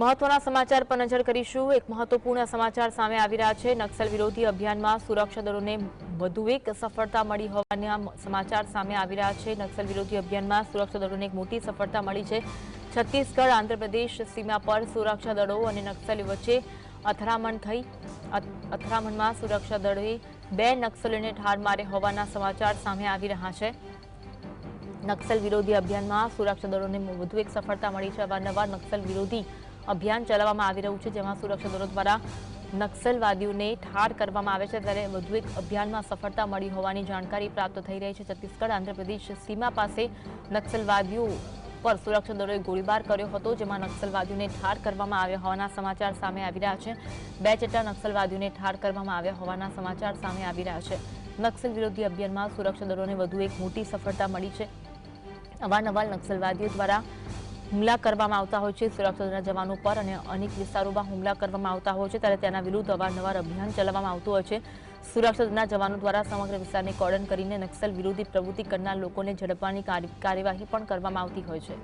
મહત્વના સમાચાર પર નજર કરીશું। એક મહત્વપૂર્ણ સમાચાર સામે આવી રહ્યા છે। નક્સલ વિરોધી અભિયાનમાં સુરક્ષા દળોને વધુ એક સફળતા મળી હોવાના સમાચાર સામે આવી રહ્યા છે। નક્સલ વિરોધી અભિયાનમાં સુરક્ષા દળોને એક મોટી સફળતા મળી છે। છત્તીસગઢ આંધ્રપ્રદેશ સીમા પર સુરક્ષા દળો અને નક્સલી વચ્ચે અથડામણ થઈ। અથડામણમાં સુરક્ષા દળોએ 2 નક્સલીઓને ઠાર માર્યા હોવાના સમાચાર સામે આવી રહ્યા છે। નક્સલ વિરોધી અભિયાનમાં સુરક્ષા દળોને વધુ એક સફળતા મળી છે। અવારનવાર નક્સલ વિરોધી અભિયાન ચલાવવામાં આવી રહ્યું છે, જેમાં સુરક્ષા દળો દ્વારા નક્સલવાદીઓને ઠાર કરવામાં આવે છે, ત્યારે વધુ એક અભિયાનમાં સફળતા મળી હોવાની જાણકારી પ્રાપ્ત થઈ રહી છે। છત્તીસગઢ આંધ્રપ્રદેશ સીમા પાસે નક્સલવાદીઓ પર સુરક્ષા દળોએ ગોળીબાર કર્યો હતો, જેમાં નક્સલવાદીઓને ઠાર કરવામાં આવ્યા હોવાના સમાચાર સામે આવી રહ્યા છે। 2 જેટલા નક્સલવાદીઓને ઠાર કરવામાં આવ્યા હોવાના સમાચાર સામે આવી રહ્યા છે। નક્સલ વિરોધી અભિયાનમાં સુરક્ષા દળોને વધુ એક મોટી સફળતા મળી છે। અવારનવાર નક્સલવાદીઓ દ્વારા હુમલા કરવામાં આવતા હોય છે સુરક્ષા દળના જવાનો પર, અને અનેક વિસ્તારોમાં હુમલા કરવામાં આવતા હોય છે, ત્યારે તેના વિરુદ્ધ અવારનવાર અભિયાન ચલાવવામાં આવતું હોય છે। સુરક્ષા દળના જવાનો દ્વારા સમગ્ર વિસ્તારને કોર્ડન કરીને નક્સલ વિરોધી પ્રવૃત્તિ કરનાર લોકોને ઝડપવાની કાર્યવાહી પણ કરવામાં આવતી હોય છે।